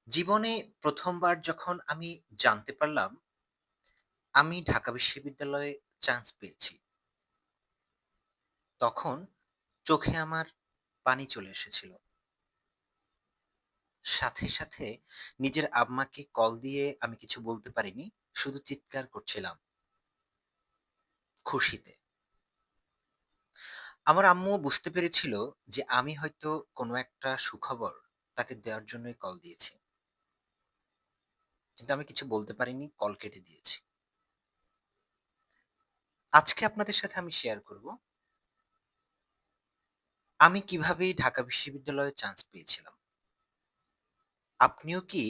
জীবনে ১ম বার যখন আমি জানতে পারলাম, আমি ঢাকা বিশ্ববিদ্যালয়ে চান্স পেয়েছি, তখন চোখে আমার পানি চলে এসেছিল। সাথে সাথে নিজের আম্মাকে কল দিয়ে আমি কিছু বলতে পারিনি। শুধু চিৎকার করছিলাম খুশিতে। আমার আম্মু বুঝতে পেরেছিল যে আমি হয়তো কোনো একটা সুখবর তাকে দেওয়ার জন্যই কল দিয়েছি। কিন্তু আমি কিছু বলতে পারিনি, কল কেটে দিয়েছি। আজকে আপনাদের সাথে আমি শেয়ার করব আমি কিভাবে ঢাকা বিশ্ববিদ্যালয়ে চান্স পেয়েছিলাম। আপনিও কি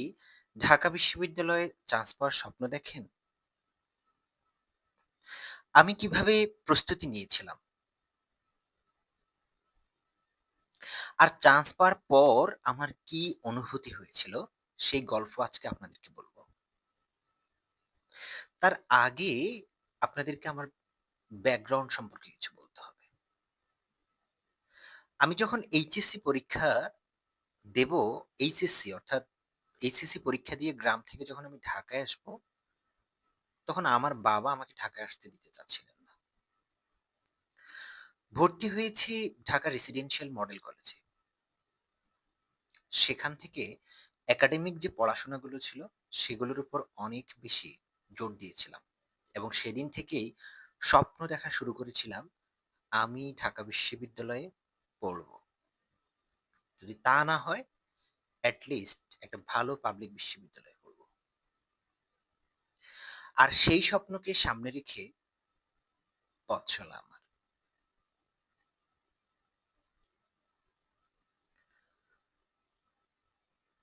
ঢাকা বিশ্ববিদ্যালয়ে চান্স পাওয়ার স্বপ্ন দেখেন? আমি কিভাবে প্রস্তুতি নিয়েছিলাম? আর চান্স পাওয়ার পর আমার কি অনুভূতি হয়েছিল? সেই গল্প আজকে আপনাদেরকে বলব। তার আগে আপনাদেরকে আমার ব্যাকগ্রাউন্ড সম্পর্কে কিছু বলতে হবে। আমি যখন এইচএসসি পরীক্ষা দেব, এইচএসসি অর্থাৎ এইচএসসি পরীক্ষা দিয়ে গ্রাম থেকে যখন আমি ঢাকায় আসব, তখন আমার বাবা আমাকে ঢাকায় আসতে দিতে চাচ্ছিলেন না। ভর্তি হয়েছি ঢাকা রেসিডেন্সিয়াল মডেল কলেজে। সেখান থেকে একাডেমিক যে পড়াশোনাগুলো ছিল, সেগুলোর উপর অনেক বেশি জোর দিয়েছিলাম। এবং সেদিন থেকেই স্বপ্ন দেখা শুরু করেছিলাম, আমি ঢাকা বিশ্ববিদ্যালয়ে পড়ব। যদি তা না হয়, এট লিস্ট একটা ভালো পাবলিক বিশ্ববিদ্যালয়ে পড়ব। আর সেই স্বপ্নকে সামনে রেখে পথ চলা আমার।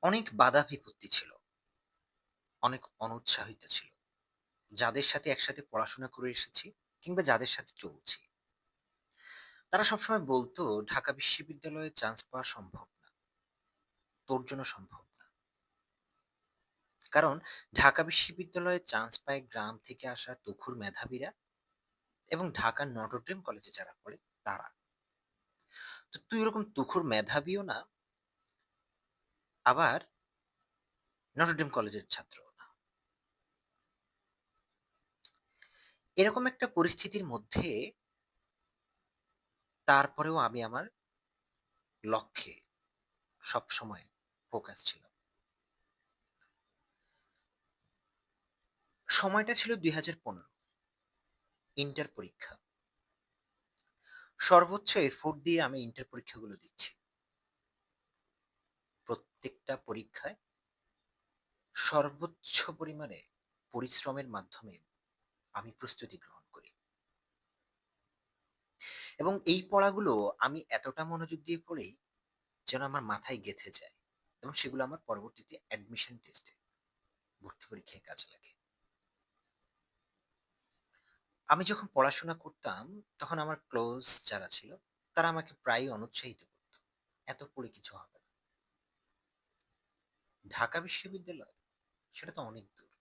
অনেক বাধা বিপত্তি ছিল, অনেক অনুৎসাহিত ছিল। যাদের সাথে একসাথে পড়াশোনা করে এসেছি কিংবা যাদের সাথে চলছি, তারা সবসময় বলতো ঢাকা বিশ্ববিদ্যালয়ে চান্স পাওয়া সম্ভব না, তোর জন্য সম্ভব না। কারণ ঢাকা বিশ্ববিদ্যালয়ে চান্স পায় গ্রাম থেকে আসা তুখুর মেধাবীরা এবং ঢাকার নটরডেম কলেজে যারা পড়ে তারা। তো তুই ওরকম তুখুর মেধাবীও না, আবার নটরডেম কলেজের ছাত্র না। এরকম একটা পরিস্থিতির মধ্যে তারপরেও আমি আমার লক্ষ্যে সবসময় ফোকাস ছিল। সময়টা ছিল ২০১৫, ইন্টার পরীক্ষা। সর্বোচ্চ এফোর্ট দিয়ে আমি ইন্টার পরীক্ষাগুলো দিচ্ছি। প্রত্যেকটা পরীক্ষায় সর্বোচ্চ পরিমাণে পরিশ্রমের মাধ্যমে আমি প্রস্তুতি গ্রহণ করি এবং এই পড়াগুলো আমি এতটা মনোযোগ দিয়ে পড়ি যেন আমার মাথায় গেঁথে যায় এবং সেগুলো আমার পরবর্তীতে অ্যাডমিশন টেস্টে, ভর্তি পরীক্ষায় কাজে লাগে। আমি যখন পড়াশোনা করতাম, তখন আমার ক্লোজ যারা ছিল তারা আমাকে প্রায়ই অনুৎসাহিত করত, এত পড়ে কিছু হবে না, ঢাকা বিশ্ববিদ্যালয় সেটা তো অনেক দূর,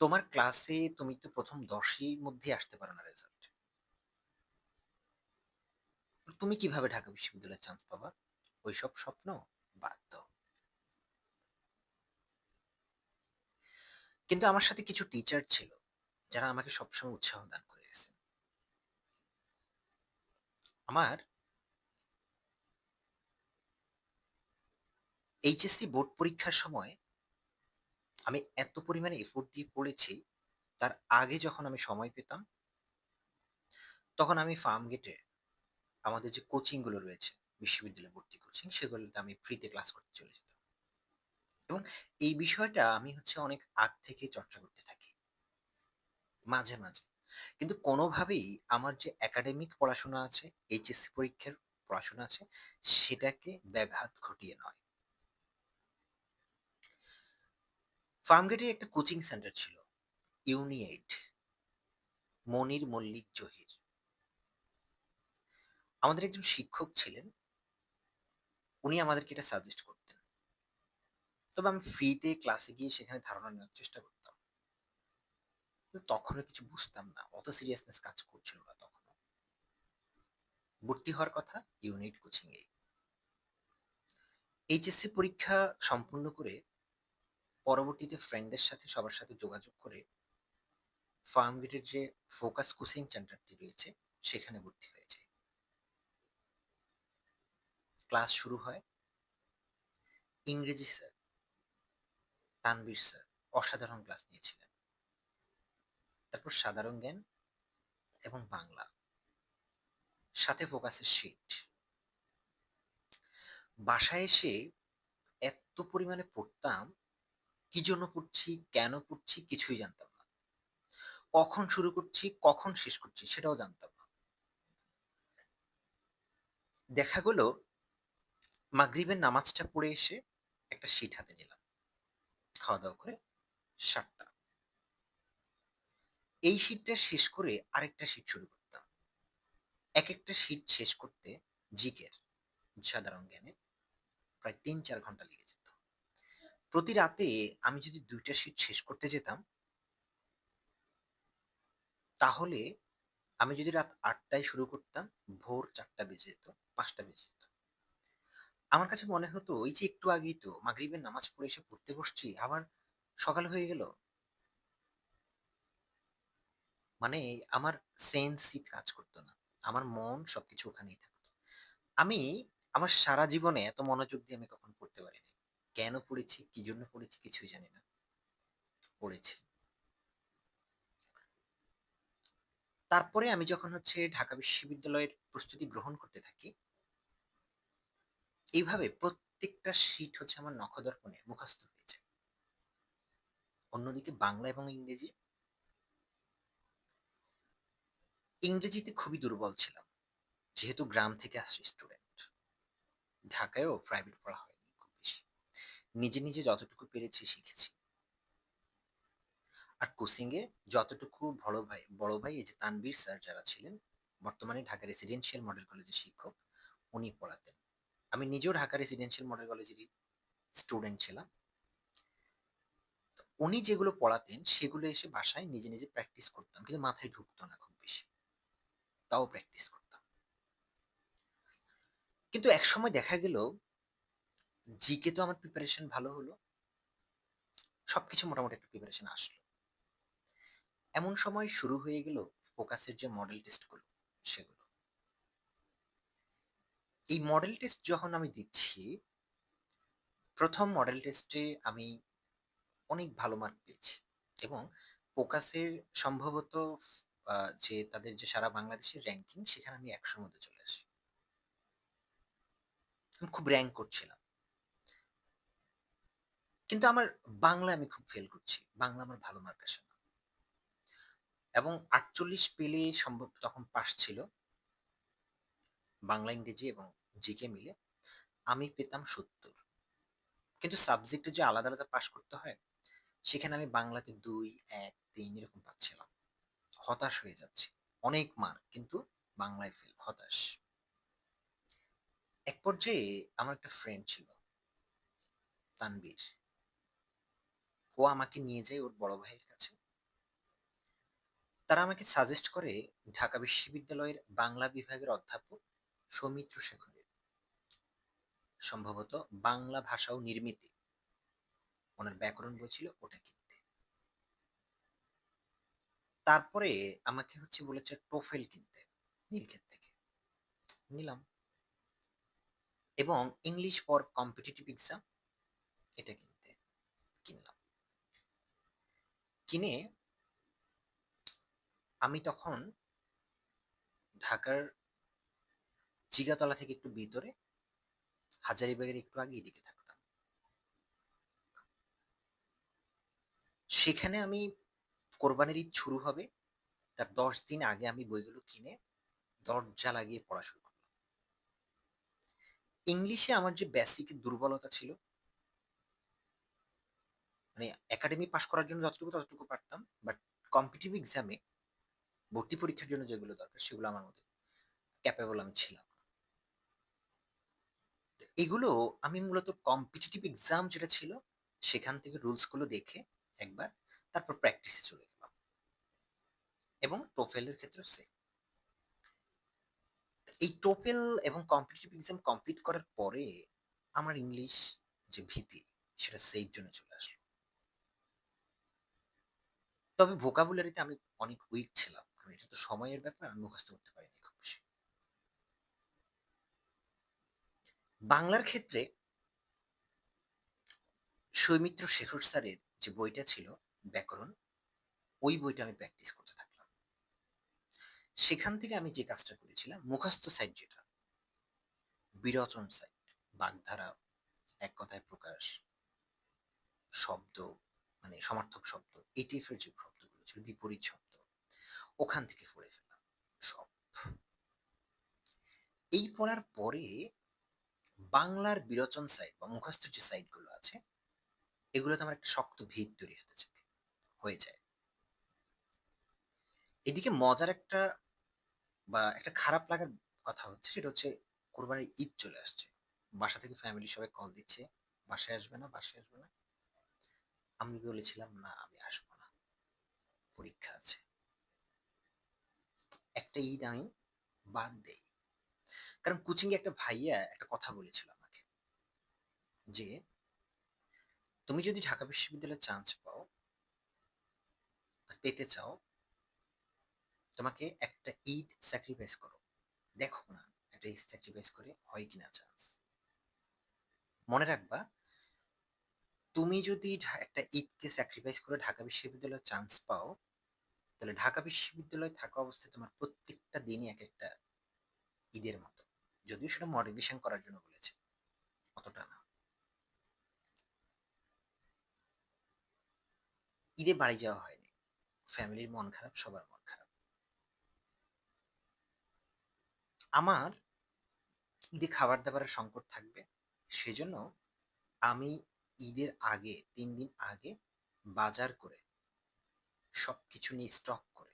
তোমার ক্লাসে তুমি তো প্রথম 10ই মধ্যে আসতে পারো না রেজাল্ট, তুমি কিভাবে ঢাকা বিশ্ববিদ্যালয়ে চান্স পাবা? ওইসব স্বপ্ন বাদ দাও। কিন্তু আমার সাথে কিছু টিচার ছিল যারা আমাকে সবসময় উৎসাহ দান করে গেছেন। আমার এইচএসসি বোর্ড পরীক্ষার সময় আমি এত পরিমাণে এফোর্ট দিয়ে পড়েছি, তার আগে যখন আমি সময় পেতাম, তখন আমি ফার্ম গেটে আমাদের যে কোচিং গুলো রয়েছে, বিশ্ববিদ্যালয় ভর্তি কোচিং, সেগুলোতে আমি ফ্রিতে ক্লাস করতে চলে যেতাম। এবং এই বিষয়টা আমি অনেক আগ থেকে চর্চা করতে থাকি মাঝে মাঝে। কিন্তু কোনোভাবেই আমার যে একাডেমিক পড়াশোনা আছে, এইচএসসি পরীক্ষার পড়াশোনা আছে, সেটাকে ব্যাঘাত ঘটিয়ে নয়। ফার্মগেটে একটা কোচিং সেন্টার ছিল, ইউনি8, মনির মল্লিক জহির। আমাদের একজন শিক্ষক ছিলেন, উনি আমাদেরকে এটা সাজেস্ট করতেন। তবে আমি ফ্রিতে ক্লাসে গিয়ে সেখানে ধারণা নেওয়ার চেষ্টা করতাম। কিন্তু তখনও কিছু বুঝতাম না, অত সিরিয়াসনেস কাজ করছিল না তখন। ভর্তি হওয়ার কথা ইউনিট কোচিং এ। এইচএসসি পরীক্ষা সম্পূর্ণ করে পরবর্তীতে ফ্রেন্ডদের সাথে সবার সাথে যোগাযোগ করে ফার্মগেটের যে ফোকাস কোচিং সেন্টারটি রয়েছে সেখানে ভর্তি হয়ে যাই। ক্লাস শুরু হয়। ইংরেজি স্যার তানভীর স্যার অসাধারণ ক্লাস নিয়েছিলেন। তারপর সাধারণ জ্ঞান এবং বাংলা, সাথে ফোকাসের শিট। বাসায় এসে এত পরিমাণে পড়তাম, কি জন্য পড়ছি, কেন পড়ছি কিছুই জানতাম না। কখন শুরু করছি, কখন শেষ করছি সেটাও জানতাম না। দেখা গেল মাগরিবের নামাজটা পড়ে এসে একটা শিট হাতে নিলাম, খাওয়া দাওয়া করে ৭টা। এই শিটটা শেষ করে আরেকটা শিট শুরু করতাম। এক একটা শিট শেষ করতে জিকের, সাধারণ জ্ঞানে প্রায় ৩-৪ ঘন্টা লেগে যেত। প্রতি রাতে আমি যদি ২টা শিট শেষ করতে যেতাম, তাহলে আমি যদি রাত ৮টায় শুরু করতাম, ভোর ৪টা বেজে যেত, ৫টা বেজে যেত। আমার কাছে মনে হতো ওই যে একটু আগেই তো মাগরিবের নামাজ পড়ে এসে পড়তে বসছি, আবার সকাল হয়ে গেল। মানে আমার সেন্সই কাজ করতো না। আমার মন সবকিছু ওখানেই থাকতো। আমি আমার সারা জীবনে এত মনোযোগ দিয়ে আমি কখনো পড়তে পারিনি। কেন পড়েছি, কি জন্য পড়েছি কিছুই জানি না। পড়েছি। তারপরে আমি যখন ঢাকা বিশ্ববিদ্যালয়ের প্রস্তুতি গ্রহণ করতে থাকি, এইভাবে প্রত্যেকটা শীট আমার নখদর্পণে মুখস্থ হয়ে যায়। অন্যদিকে বাংলা এবং ইংরেজি, ইংরেজিতে খুবই দুর্বল ছিলাম। যেহেতু গ্রাম থেকে আসছি স্টুডেন্ট, ঢাকায়ও প্রাইভেট পড়া হয়নি খুব বেশি। নিজে নিজে যতটুকু পেরেছি শিখেছি। আর কোচিং এ যতটুকু বড় ভাই এই যে তানভীর স্যার যারা ছিলেন, বর্তমানে ঢাকা রেসিডেন্সিয়াল মডেল কলেজের শিক্ষক, উনি পড়াতেন। আমি নিজেও ঢাকা রেসিডেন্সিয়াল মডেল কলেজেরই স্টুডেন্ট ছিলাম। উনি যেগুলো পড়াতেন সেগুলো এসে বাসায় নিজে নিজে প্র্যাকটিস করতাম, কিন্তু মাথায় ঢুকতো না খুব বেশি, তাও প্র্যাকটিস করতাম। কিন্তু একসময় দেখা গেল জিকে তো আমার প্রিপারেশন ভালো হলো, সবকিছু মোটামুটি একটা প্রিপারেশন আসলো। এমন সময় শুরু হয়ে গেল ফোকাসের যে মডেল টেস্টগুলো, সেগুলো। এই মডেল টেস্ট যখন আমি দিচ্ছি, প্রথম মডেল টেস্টে আমি অনেক ভালো মার্ক পেয়েছি, এবং ফোকাসের সম্ভবত যে তাদের যে সারা বাংলাদেশের র্যাঙ্কিং, সেখানে আমি ১০০-র মধ্যে চলে আসি। আমি খুব র্যাঙ্ক করছিলাম। কিন্তু আমার বাংলায় আমি খুব ফেল করছি। বাংলা আমার ভালো মার্ক আসে না। এবং ৪৮ পেলে সম্ভব তখন পাস ছিল। বাংলা, ইংরেজি এবং জিকে মিলে। আমি পেতাম ৭০। কিন্তু সাবজেক্টে যে আলাদা, আলাদা পাস করতে হয়, সেখানে আমি বাংলাতে ২, ১, ৩ এরকম পাচ্ছিলাম। হতাশ হয়ে যাচ্ছি। অনেক মার্ক কিন্তু বাংলায় ফেল, হতাশ। এক পর্যায়ে আমার একটা ফ্রেন্ড ছিল, তানবীর। ও আমাকে নিয়ে যায় ওর বড় ভাইয়ের কাছে। তারা আমাকে সাজেস্ট করে ঢাকা বিশ্ববিদ্যালয়ের বাংলা বিভাগের অধ্যাপক সৌমিত্র শেখরের, সম্ভবত বাংলা ভাষা ও নির্মিতি, ওনার ব্যাকরণ বই ছিল, ওটা কিনতে। তারপরে আমাকে বলেছে টোফেল কিনতে, নীলক্ষেত থেকে। নিলাম। এবং ইংলিশ ফর কম্পিটিটিভ এক্সাম, এটা কিনলাম। কিনে আমি তখন ঢাকার জিগাতলা থেকে একটু ভিতরে, হাজারীবাগের একটু আগে এদিকে থাকতাম। সেখানে আমি কোরবানির ঈদ শুরু হবে তার ১০ দিন আগে আমি বইগুলো কিনে দরজা লাগিয়ে পড়া শুরু করলাম। ইংলিশে আমার যে বেসিক দুর্বলতা ছিল, মানে একাডেমি পাস করার জন্য যতটুকু ততটুকু পারতাম, বাট কম্পিটিটিভ এক্সামে ভর্তি পরীক্ষার জন্য যেগুলো দরকার সেগুলো আমার মধ্যে ক্যাপেবল আমি ছিলাম না। তো এগুলো আমি মূলত কম্পিটিটিভ এক্সাম যেটা ছিল সেখান থেকে রুলস গুলো দেখে একবার, তারপর প্র্যাকটিসে চলে গেলাম। এবং টোফেলের ক্ষেত্রে সেম। এই টোফেল এবং কম্পিটিটিভ এক্সাম কমপ্লিট করার পরে আমার ইংলিশ যে ভীতি সেটা সেফ জোনে চলে আসলো। তবে ভোকাবুলারিতে আমি অনেক উইক ছিলাম। কারণ এটা তো সময়ের ব্যাপার, আমি মুখস্থ করতে পারিনি খুব বেশি। বাংলার ক্ষেত্রে সৌমিত্র শেখর স্যারের যে বইটা ছিল ব্যাকরণ, ওই বইটা আমি প্র্যাকটিস করতে থাকলাম। সেখান থেকে আমি যে কাজটা করেছিলাম, মুখস্থ সাইড যেটা, বিরচন সাইড, বাগধারা, এক কথায় প্রকাশ, শব্দ, মানে সমার্থক শব্দ, এই টাইপের যে শব্দগুলো ছিল, বিপরীত শব্দ, ওখান থেকে পড়ে ফেললাম সব। এই পড়ার পরে বাংলার বিরচন সাইড বা মুখস্থ যে সাইড গুলো আছে, এগুলোতে আমার একটা শক্ত ভিত তৈরি হয়ে যায়। এদিকে মজার একটা বা একটা খারাপ লাগার কথা হচ্ছে, সেটা হচ্ছে কোরবানির ঈদ চলে আসছে। বাসা থেকে ফ্যামিলি সবাই কল দিচ্ছে, বাসায় আসবে না, বাসায় আসবে না। আমি বলেছিলাম না, আমি আসবো না, পরীক্ষা আছে। একটা ঈদ আমি বাদ দেই। কারণ কোচিং এ একটা ভাইয়া একটা কথা বলেছিল আমাকে, যে তুমি যদি ঢাকা বিশ্ববিদ্যালয়ে চান্স পেতে চাও, তোমাকে একটা ঈদ স্যাক্রিফাইস করো, দেখো না একটা ঈদ স্যাক্রিফাইস করে হয় কিনা চান্স। মনে রাখবা, তুমি যদি একটা ঈদকে স্যাক্রিফাইস করে ঢাকা বিশ্ববিদ্যালয়ে চান্স পাও, তাহলে ঢাকা বিশ্ববিদ্যালয়ে থাকা অবস্থায় তোমার প্রত্যেকটা দিনই এক একটা ঈদের মতো। যদিও সেটা মোটিভেশন করার জন্য বলেছে, অতটা না। ঈদে বাড়ি যাওয়া হয়নি, ফ্যামিলির মন খারাপ, সবার মন খারাপ। আমার ঈদে খাবার দাবারের সংকট থাকবে, সেজন্য আমি ঈদের আগে 3 দিন আগে বাজার করে সবকিছু নিয়ে স্টক করে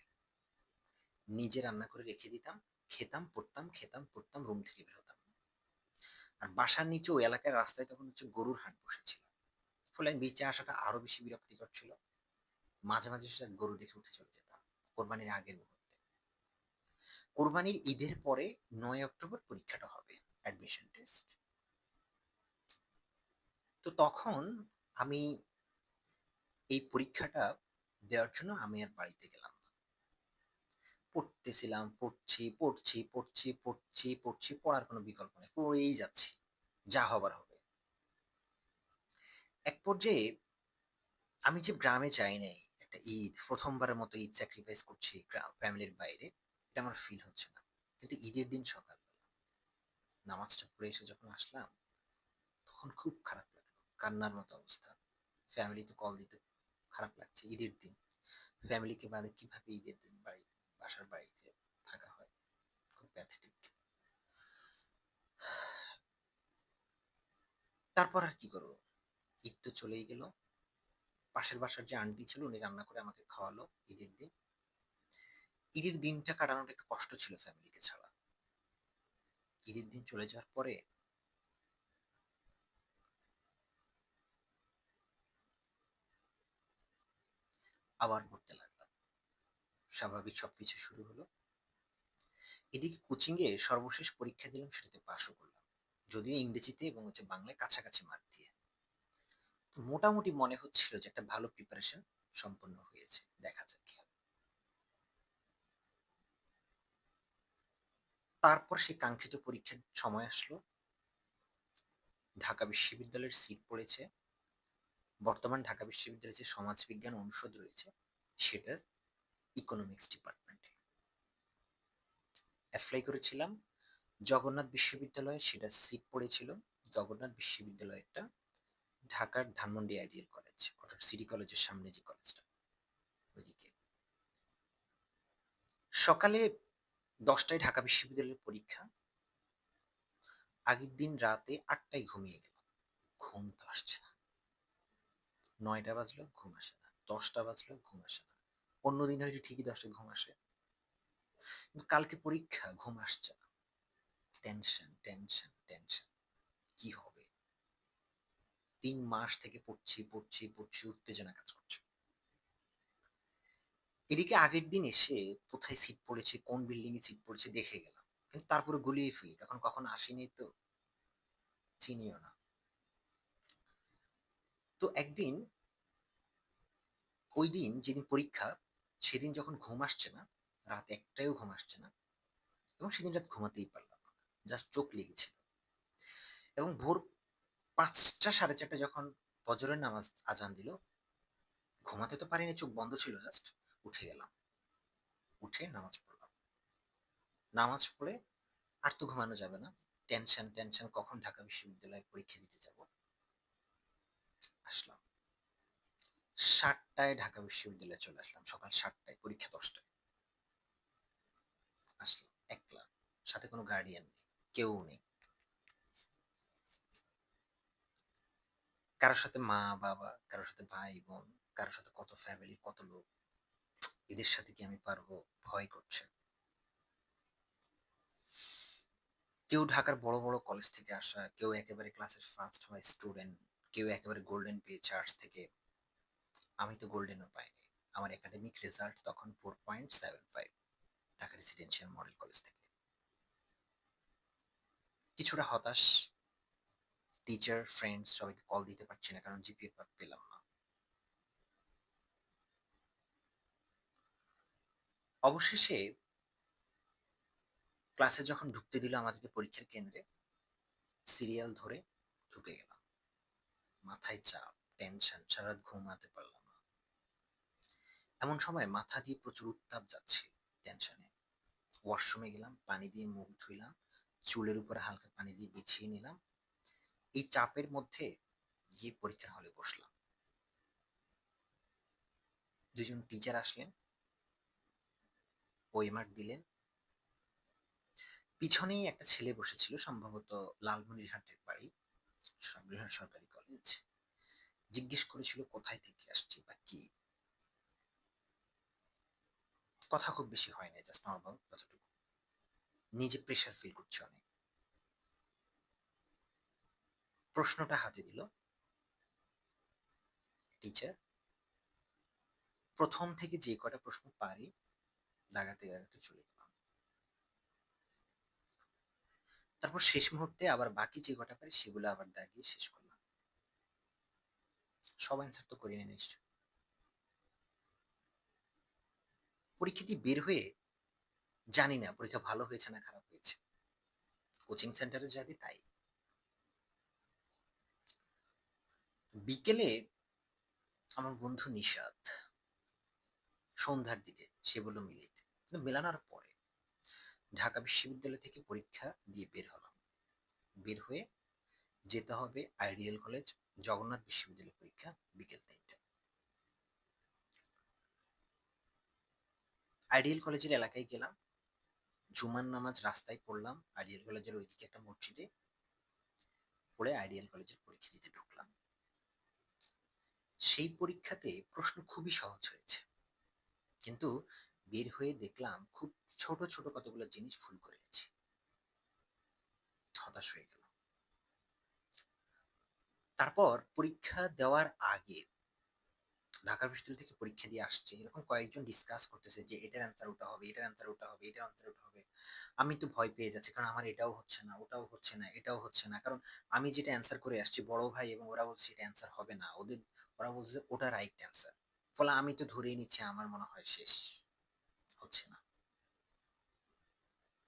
নিজে রান্না করে রেখে দিতাম। খেতাম, পড়তাম, খেতাম, পড়তাম, রুম থেকে বের হতাম না। আর বাসার নিচে ওই এলাকার রাস্তায় তখন হচ্ছে গরুর হাট বসেছিল, ফলে আমি বেঁচে আসাটা আরো বেশি বিরক্তিকর ছিল। মাঝে মাঝে সে গরু দেখে উঠে চলে যেতাম কোরবানির আগের মুহূর্তে। কোরবানির ঈদের পরে 9 অক্টোবর পরীক্ষাটা হবে, অ্যাডমিশন টেস্ট। তো তখন আমি এই পরীক্ষাটা দেওয়ার জন্য আমি আর বাড়িতে গেলাম না। পড়তেছিলাম, পড়ছি, পড়ছি, পড়ছি, পড়ছি, পড়ছি, পড়ার কোনো বিকল্প নেই, পড়েই যাচ্ছি, যা হবার হবে। এক পর্যায়ে আমি যে গ্রামে যাই নাই, একটা ঈদ প্রথমবারের মতো ঈদ স্যাক্রিফাইস করছি গ্রাম ফ্যামিলির বাইরে, এটা আমার ফিল হচ্ছে না। কিন্তু ঈদের দিন সকাল নামাজটা পড়ে এসে যখন আসলাম, তখন খুব খারাপ লাগলো, কান্নার মতো অবস্থা। ফ্যামিলি তো কল দিতে খারাপ লাগছে, ঈদের দিন ফ্যামিলিকে বাদে কিভাবে ঈদের দিন বাসার বাড়িতে থাকা হয়, খুব প্যাথেটিক। তারপর আর কি করবো, ঈদ তো চলেই গেল। পাশের বাসার যে আন্টি ছিল, উনি রান্না করে আমাকে খাওয়ালো ঈদের দিন। ঈদের দিনটা কাটানোটা একটু কষ্ট ছিল ফ্যামিলিকে ছাড়া। ঈদের দিন চলে যাওয়ার পরে আবার পড়তে লাগলাম, স্বাভাবিক সবকিছু শুরু হলো। এদিকে কোচিং এ সর্বশেষ পরীক্ষা দিলাম, সেটাতে পাশও করলাম, যদিও ইংরেজিতে এবং হচ্ছে বাংলায় কাছাকাছি মার্ক দিয়ে। তো মোটামুটি মনে হচ্ছিল যে একটা ভালো প্রিপারেশন সম্পন্ন হয়েছে, দেখা যাক কি হবে। তারপর সেই কাঙ্ক্ষিত পরীক্ষার সময় আসলো। ঢাকা বিশ্ববিদ্যালয়ের সিট পড়েছে, বর্তমান ঢাকা বিশ্ববিদ্যালয়ের যে সমাজবিজ্ঞান অনুষদ রয়েছে, সেটার ইকোনমিক্স ডিপার্টমেন্টে অ্যাপ্লাই করেছিলাম। জগন্নাথ বিশ্ববিদ্যালয়ে সেটা সিট পড়েছিল। জগন্নাথ বিশ্ববিদ্যালয় একটা ঢাকার ধানমন্ডি আইডিয়াল কলেজ, অর্থাৎ সিটি কলেজের সামনে যে কলেজটা, ওইদিকে। সকালে 10টায় ঢাকা বিশ্ববিদ্যালয়ের পরীক্ষা। আগের দিন রাতে 8টায় ঘুমিয়ে গেলাম, ঘুম তো আসছে না। 9টা বাজলো, ঘুম আসে না। 10টা বাজলো, ঘুম আসে না। অন্যদিন হয়তো ঠিকই 10টায় ঘুম আসে, কিন্তু কালকে পরীক্ষা, ঘুম আসছে না। টেনশন, টেনশন, টেনশন, কি হবে। 3 মাস থেকে পড়ছি, পড়ছি, পড়ছি, উত্তেজনা কাজ করছে। এদিকে আগের দিন এসে কোথায় সিট পড়েছে, কোন বিল্ডিং এ সিট পড়েছে দেখে গেলাম, কিন্তু তারপরে গুলিয়ে ফেলি, কারণ কখন আসেনি তো চিনিও না। তো একদিন, ওই দিন যেদিন পরীক্ষা, সেদিন যখন ঘুম আসছে না, রাত একটাও ঘুম আসছে না, এবং সেদিন রাত ঘুমাতেই পারলাম না, জাস্ট চোখ লেগেছিল। এবং ভোর ৫টা ৪:৩০ যখন ফজরের নামাজ আজান দিল, ঘুমাতে তো পারিনি, চোখ বন্ধ ছিল, জাস্ট উঠে গেলাম, উঠে নামাজ পড়লাম। নামাজ পড়ে আর তো ঘুমানো যাবে না, টেনশন টেনশন, কখন ঢাকা বিশ্ববিদ্যালয়ে পরীক্ষা দিতে যাব। আসলাম ৭টায়, ঢাকা বিশ্ববিদ্যালয়ে চলে আসলাম, সকাল ৭টায়, পরীক্ষা ১০টায়। আসলাম একলা, সাথে কোনো গার্ডিয়ান নেই, কেউ নেই, কারোর সাথে মা বাবা, কারোর সাথে ভাই বোন, কারোর সাথে কত ফ্যামিলি, কত লোক, এদের সাথে কি আমি পারবো, ভয় করছে। কেউ ঢাকার বড় বড় কলেজ থেকে আসা, কেউ একেবারে ক্লাসের ফার্স্ট হওয়া স্টুডেন্ট, কেউ একেবারে গোল্ডেন পেয়েছে আর্টস থেকে। আমি তো গোল্ডেনও পাইনি। আমার একাডেমিক রেজাল্ট তখন 4.75, ঢাকা রেসিডেন্সিয়াল মডেল কলেজ থেকে। কিছুটা হতাশ, টিচার ফ্রেন্ডস সবাইকে কল দিতে পারছি না, কারণ জিপিএ পেলাম না। অবশেষে ক্লাসে যখন ঢুকতে দিল আমাদেরকে পরীক্ষার কেন্দ্রে, সিরিয়াল ধরে ঢুকে গেলাম। মাথায় চাপ, টেনশন, সারা রাত ঘুমাতে পারলাম না। এমন সময় মাথা দিয়ে প্রচুর উত্তাপ যাচ্ছে টেনশনে। ওয়াশরুমে গেলাম, পানি দিয়ে মুখ ধুইলাম, চুলের উপরে হালকা পানি দিয়ে বিছিয়ে নিলাম। এই চাপের মধ্যে গিয়ে পরীক্ষার হলে বসলাম। দুজন টিচার আসলেন, ওএমআর দিলেন। পিছনেই একটা ছেলে বসেছিল, সম্ভবত লালমনিরহাটের বাড়ি, সাবরিহাট সরকারি কলেজ। জিজ্ঞেস করেছিল কোথায় থেকে আসছি বা কি। কথা খুব বেশি হয় না, জাস্ট নর্মাল যতটুকু। নিজে প্রেশার ফিল করছে অনেক। প্রশ্নটা হাতে দিল টিচার, প্রথম থেকে যে কটা প্রশ্ন পারি দাগাতে দাগাতে চলে গেলাম। তারপর শেষ মুহূর্তে আবার বাকি যে কটা পারি সেগুলো আবার দাগিয়ে শেষ করলাম। সব অ্যান্সার তো করি না নিশ্চয়। পরীক্ষা দিয়ে বের হয়ে জানি না পরীক্ষা ভালো হয়েছে না খারাপ হয়েছে, কোচিং সেন্টারে যা দিই তাই। বিকেলে আমার বন্ধু নিশাদ সন্ধ্যার দিকে সে বললো মিলাইতে, কিন্তু মেলানোর পরে ঢাকা বিশ্ববিদ্যালয় থেকে পরীক্ষা দিয়ে বের হলাম। বের হয়ে যেতে হবে আইডিয়াল কলেজ, জগন্নাথ বিশ্ববিদ্যালয় পরীক্ষা বিকেল 3টায়। আইডিয়াল কলেজের এলাকায় গেলাম, জুমার নামাজ রাস্তায় পড়লাম, আইডিয়াল কলেজের ওইদিকে একটা মসজিদে পড়ে আইডিয়াল কলেজের পরীক্ষা দিতে ঢুকলাম। সেই পরীক্ষাতে প্রশ্ন খুবই সহজ হয়েছে, কিন্তু বের হয়ে দেখলাম খুব ছোট ছোট কতগুলো জিনিস ভুল করে গেছি। হতাশ হয়ে গেলাম। তারপর পরীক্ষা দেওয়ার আগে, ঢাকা বিশ্ববিদ্যালয় থেকে পরীক্ষা দিয়ে আসছে, এরকম কয়েকজন ডিসকাস করতেছে যে এটার অ্যান্সার ওটা হবে, এটার অ্যান্সার ওটা হবে, এটার অ্যান্সার ওটা হবে। আমি তো ভয় পেয়ে যাচ্ছি, কারণ আমার এটাও হচ্ছে না, ওটাও হচ্ছে না, এটাও হচ্ছে না, কারণ আমি যেটা অ্যান্সার করে আসছি, বড় ভাই এবং ওরা বলছে এটা অ্যান্সার হবে না, ওদের ওরা বলছে ওটা রাইট অ্যান্সার। ফলে আমি তো ধরেই নিচ্ছি আমার মনে হয় শেষ, হচ্ছে না।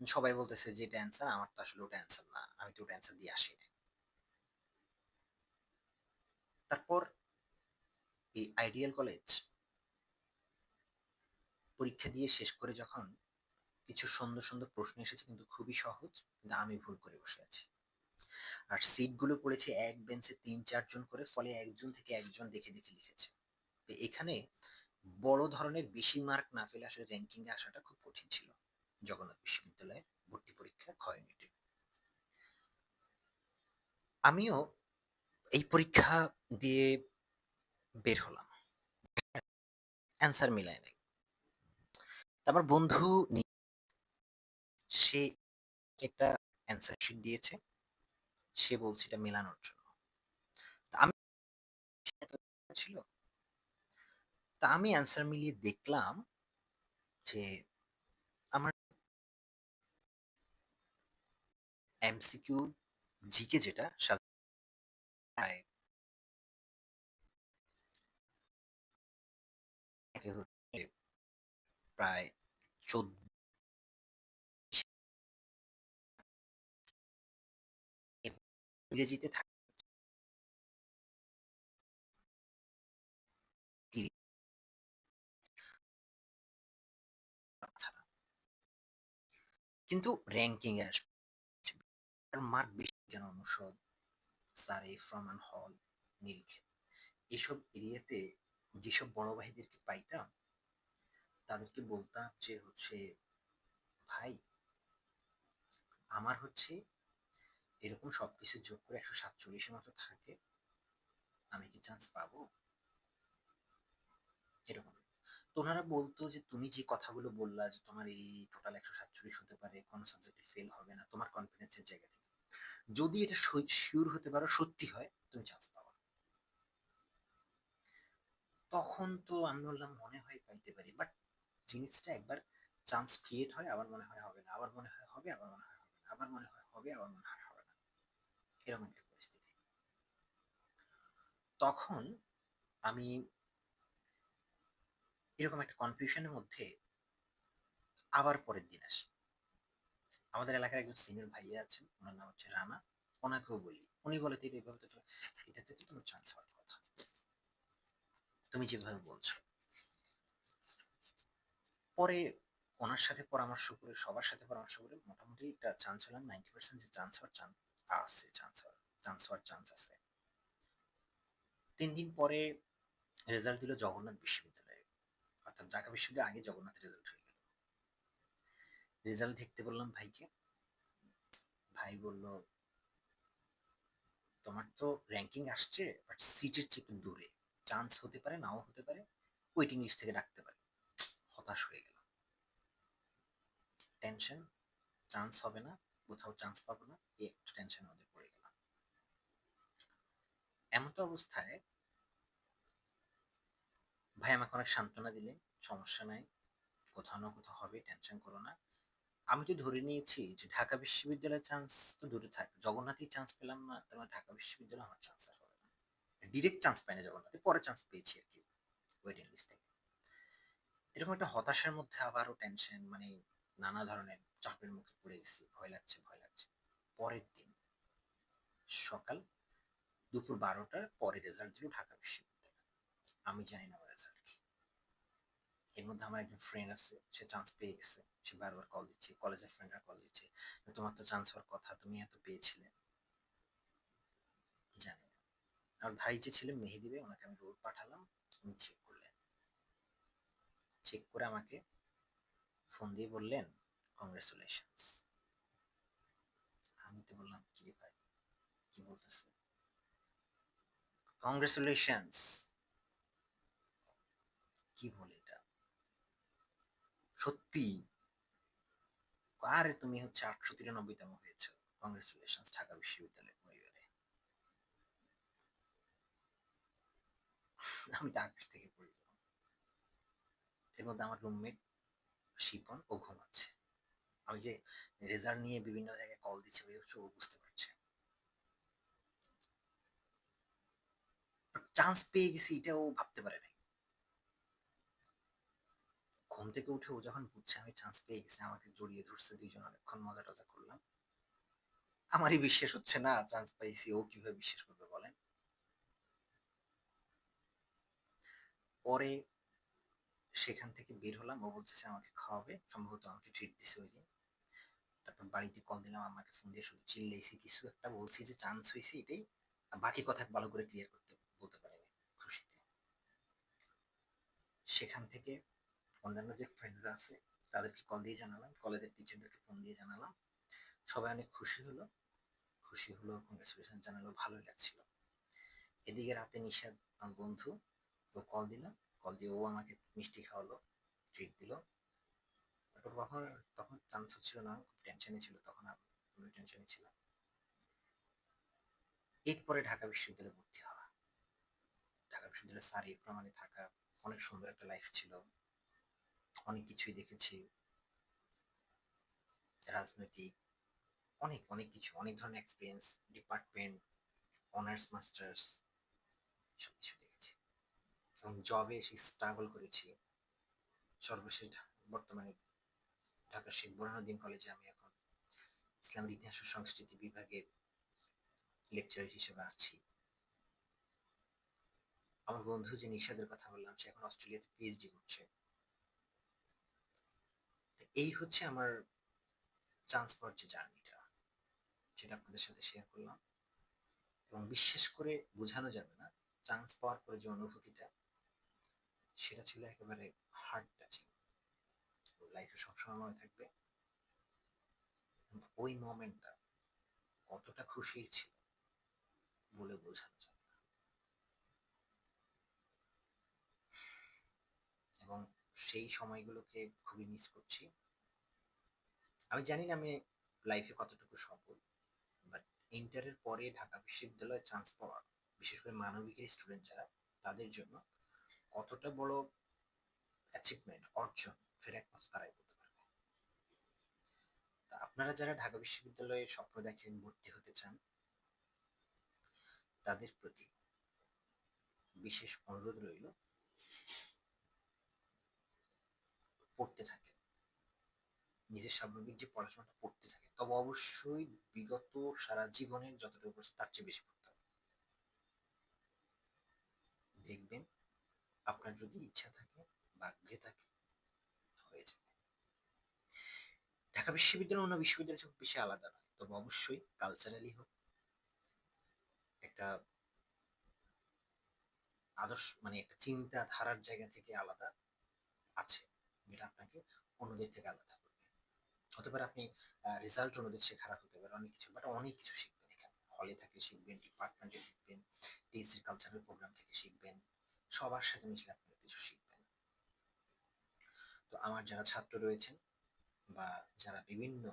সবাই বলতেছে যে এটা অ্যান্সার, আমার তো আসলে ওটা অ্যান্সার না, আমি তো ওটা অ্যান্সার দিয়ে আসি না। তারপর এই আইডিয়াল কলেজ পরীক্ষা দিয়ে শেষ করে যখন কিছু সুন্দর সুন্দর প্রশ্ন এসেছে কিন্তু খুবই সহজ, কিন্তু আমি ভুল করে বসে আছি। আর সিট গুলো পড়েছে এক বেঞ্চে ৩-৪ জন করে, ফলে একজন থেকে একজন দেখে দেখে লিখেছে। তো এখানে বড় ধরনের বেশি মার্ক না পেলে আসলে র্যাঙ্কিং এ আসাটা খুব কঠিন ছিল জগন্নাথ বিশ্ববিদ্যালয়ে ভর্তি পরীক্ষা খ ইউনিটে। আমিও এই পরীক্ষা দিয়ে বের হলাম, অ্যান্সার মিলায় নাই। আমার বন্ধু সে একটা অ্যান্সার শিট দিয়েছে, সে বলছে এটা মেলানোর জন্য। তা আমি, ছিল, তা আমি অ্যান্সার মিলিয়ে দেখলাম যে আমার এমসিকিউ জিকে যেটা হচ্ছে প্রায় 14 ইংরেজিতে থাকে 30 ছাড়া। কিন্তু র‍্যাংকিং এ আসবে। আর মার্ক বেশি বিজ্ঞান অনুষদ, সারিফ, রহমান হল, নীলক্ষেত এসব এরিয়াতে যেসব বড় ভাইদেরকে পাইতাম তাদেরকে বলতাম যে হচ্ছে ভাই আমার হচ্ছে এরকম সবকিছু যোগ করে 147 মতো থাকে, আমি কি চান্স পাবো? এরকম। তো ওনারা বলতো যে তুমি যে কথাগুলো বললা যে তোমার এই টোটাল 147 হতে পারে, কোনো সাবজেক্টে ফেল হবে না, তোমার কনফিডেন্সের জায়গা থেকে যদি এটা শিওর হতে পারো সত্যি হয় তুমি চান্স পাবা। তখন তো আমি বললাম মনে হয় পাইতে পারি, বাট জিনিসটা একবার চান্স ক্রিয়েট হয় আবার মনে হয় হবে না, আবার মনে হয় হবে, আবার মনে হয় হবে না, আবার মনে হয় হবে, আবার মনে হয় হবে না, এরকম একটা পরিস্থিতি। তখন আমি এরকম একটা কনফিউশনের মধ্যে আবার পরের দিন আসি। আমাদের এলাকার একজন সিনিয়র ভাইয়া আছেন, ওনার নাম হচ্ছে রানা। ওনাকেও বলি, উনি বলে তুই এইভাবে তো এটাতে তো তোমার চান্স হওয়ার কথা, তুমি যেভাবে বলছো। পরে ওনার সাথে পরামর্শ করে, সবার সাথে পরামর্শ করে মোটামুটি একটা চান্স হলাম 90% যে চান্স হওয়ার চান্স আছে, চান্স আছে। 3 দিন পরে রেজাল্ট দিল জগন্নাথ বিশ্ববিদ্যালয়ে, অর্থাৎ ঢাকা বিশ্ববিদ্যালয়ের আগে জগন্নাথ রেজাল্ট হয়ে গেল। রেজাল্ট দেখতে বললাম ভাইকে। ভাই বলল তোমার তো র‍্যাংকিং আসছে বাট সিটের চেয়ে একটু দূরে, চান্স হতে পারে নাও হতে পারে, ওয়েটিং লিস্ট থেকে ডাকতে পারে। হতাশ হয়ে গেলাম, টেনশন, চান্স হবে না, কোথাও চান্স পাবো না, এই একটা টেনশন মধ্যে পড়ে গেলাম। এমন তো অবস্থায় ভাই আমাকে অনেক সান্ত্বনা দিলেন, সমস্যা নাই, কোথাও না কোথাও হবে, টেনশন করো না। আমি তো ধরে নিয়েছি যে ঢাকা বিশ্ববিদ্যালয়ের চান্স তো দূরে থাক, জগন্নাথেই চান্স পেলাম না, তাহলে ঢাকা বিশ্ববিদ্যালয়ে আমার চান্স আর হবে না। ডিরেক্ট চান্স পাইনি জগন্নাথে, পরে চান্স পেয়েছি আর কি, ওয়েটিং লিস্ট থেকে। এরকম একটা হতাশার মধ্যে আবারও টেনশন, মানে নানা ধরনের চাপের মুখে পড়ে গেছি, ভয় লাগছে ভয় লাগছে। পরের দিন সকাল দুপুর 12টার পরে রেজাল্ট দিল ঢাকা বিশ্ববিদ্যালয়। আমি জানি না রেজাল্ট কি। এর মধ্যে আমার একজন ফ্রেন্ড আছে, সে চান্স পেয়ে গেছে, সে বারবার কল দিচ্ছে, কলেজের ফ্রেন্ডরা কল দিচ্ছে, তোমার তো চান্স হওয়ার কথা, তুমি এত পেয়েছিলে। জানি না। আর ভাই যে ছিলেন মেহেদি ভাই, ওনাকে আমি রোল পাঠালাম, উনি চেক করলেন, চেক করে আমাকে ফোন দিয়ে বললেন কংগ্রেচুলেশনস। আমি তো বললাম কি রে ভাই, কি বলতেছে, কংগ্রেচুলেশনস কি বলে এটা, সত্যি? আরে তুমি হচ্ছে 893তম হয়েছো, কংগ্রেচুলেশনস ঢাকা বিশ্ববিদ্যালয়ের পরিবারে। আমি তো আকাশ থেকে পড়ে গেলাম। এর মধ্যে আমার রুমমেট শিপন, ও ঘুমাচ্ছে। আমি যে রেজাল্ট নিয়ে বিভিন্ন জায়গায় কল দিচ্ছি ওই হচ্ছে ও বুঝতে পারছে। চান্স পেয়ে গেছি এটা ও ভাবতে পারে নাই। ঘুম থেকে উঠে ও যখন বুঝছে আমি চান্স পেয়ে গেছি, আমাকে জড়িয়ে ধরছে, দুইজন অনেকক্ষণ মজা টজা করলাম। আমারই বিশ্বাস হচ্ছে না চান্স পাইছি, ও কিভাবে বিশ্বাস করবে বলেন? পরে সেখান থেকে বের হলাম, ও বলতেছে আমাকে খাওয়াবে, সম্ভবত আমাকে ট্রিট দিছে ওই দিন। তারপর বাড়িতে কল দিলাম, আমাকে ফোন দিয়ে শুধু চিল্লাইছি, কিছু একটা বলছি যে চান্স হয়েছে এটাই, আর বাকি কথা ভালো করে ক্লিয়ার করতে বলতে পারিনি খুশিতে। সেখান থেকে অন্যান্য যে ফ্রেন্ডরা আছে তাদেরকে কল দিয়ে জানালাম, কলেজের টিচারদেরকে ফোন দিয়ে জানালাম, সবাই অনেক খুশি হলো। খুশি হলো, কংগ্রেচুলেশন জানালো, ভালোই লাগছিল। এদিকে রাতে নিশাদ আমার বন্ধু, ও কল দিল, কল দিয়ে ও আমাকে মিষ্টি খাওয়ালো, ট্রিট দিল। তারপর তখন তখন চান্স হচ্ছিল না, খুব টেনশনে ছিল তখন, আমি টেনশনে ছিলাম। এরপরে ঢাকা বিশ্ববিদ্যালয়ে ভর্তি হওয়া, ঢাকা বিশ্ববিদ্যালয়ে স্যার এই প্রমাণে থাকা, অনেক সুন্দর একটা লাইফ ছিল, অনেক কিছুই দেখেছি, রাজনৈতিক অনেক অনেক কিছু, অনেক ধরনের এক্সপিরিয়েন্স, ডিপার্টমেন্ট, অনার্স মাস্টার্স সবকিছু দেখেছি, এবং জবে এসে স্ট্রাগল করেছি। সর্বশেষ বর্তমানে ঢাকা শেখ বুরহানুদ্দিন কলেজে আমি এখন ইসলামের ইতিহাস ও সংস্কৃতি বিভাগে লেকচারার হিসেবে আছি। আমার বন্ধু যে নিশাদের কথা বললাম, সে এখন অস্ট্রেলিয়াতে পিএইচডি করছে। এই হচ্ছে আমার চান্স পাওয়ার যে জার্নিটা, সেটা আপনাদের সাথে শেয়ার করলাম। এবং বিশ্বাস করে বোঝানো যাবে না, চান্স পাওয়ার পরে যে অনুভূতিটা, সেটা ছিল একেবারে হার্ট টাচিং। লাইফে সবসময় মনে থাকবে। ওই মোমেন্টটা কতটা খুশির ছিল বলে বোঝানো যাবে না। এবং সেই সময়গুলোকে খুবই মিস করছি। আমি জানি না আমি লাইফে কতটুকু সফল, বাট ইন্টারের পরে ঢাকা বিশ্ববিদ্যালয়ে চান্স পাওয়া, বিশেষ করে মানবিকের স্টুডেন্ট যারা, তাদের জন্য কতটা বড় অ্যাচিভমেন্ট, অর্জন, সেটা একমাত্র তারাই বলতে পারবে। তা আপনারা যারা ঢাকা বিশ্ববিদ্যালয়ে স্বপ্ন দেখেন, ভর্তি হতে চান, তাদের প্রতি বিশেষ অনুরোধ রইল, পড়তে থাকেন। নিজের স্বাভাবিক যে পড়াশোনাটা পড়তে থাকে, তবে অবশ্যই বিগত সারা জীবনের যতটুকু পড়ছে তার চেয়ে বেশি পড়তে হবে। দেখবেন আপনার যদি ইচ্ছা থাকে বা আগ্রহে থাকে, হয়ে যাবে। ঢাকা বিশ্ববিদ্যালয় অন্য বিশ্ববিদ্যালয়ের খুব বেশি আলাদা নয়, তবে অবশ্যই কালচারালি হোক, একটা আদর্শ মানে একটা চিন্তাধারার জায়গা থেকে আলাদা আছে, যেটা আপনাকে অন্যদের থেকে আলাদা করবে। হতে পারে আপনি রেজাল্ট অন্যদের চেয়ে খারাপ হতে পারে, অনেক কিছু, বাট অনেক কিছু শিখবেন এখানে। হলে থেকে শিখবেন, ডিপার্টমেন্টে শিখবেন, টিএসসির কালচারাল প্রোগ্রাম থেকে শিখবেন, সবার সাথে মিশলে আপনারা কিছু শিখবেন। তো আমার যারা ছাত্র রয়েছেন বা যারা বিভিন্ন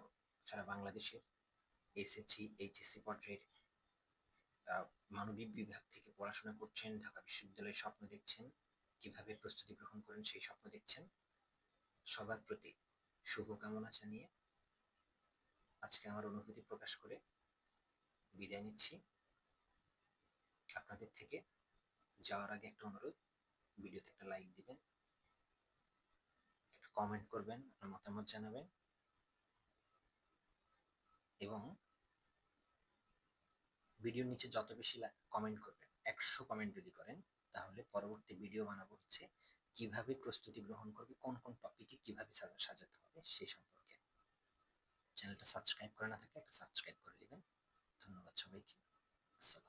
সারা বাংলাদেশের এসএসসি এইচএসসি পর্যায়ের মানবিক বিভাগ থেকে পড়াশোনা করছেন, ঢাকা বিশ্ববিদ্যালয়ের স্বপ্ন দেখছেন, কিভাবে প্রস্তুতি গ্রহণ করেন সেই স্বপ্ন দেখছেন, সবার প্রতি শুভকামনা জানিয়ে আজকে আমার অনুভূতি প্রকাশ করে বিদায় নিচ্ছি। আপনাদের থেকে যাওয়ার আগে একটা অনুরোধ, ভিডিওতে একটা লাইক দিবেন, একটা কমেন্ট করবেন, আপনার মতামত জানাবেন, এবং ভিডিওর নিচে যত বেশি কমেন্ট করবেন, 100 কমেন্ট যদি করেন, তাহলে পরবর্তী ভিডিও বানাবো হচ্ছে কিভাবে প্রস্তুতি গ্রহণ করবে, কোন কোন টপিকে কিভাবে সাজাতে হবে সেই সম্পর্কে। চ্যানেলটা সাবস্ক্রাইব করে না থাকলে একটা সাবস্ক্রাইব করে দিবেন। ধন্যবাদ সবাইকে। আসসালাম।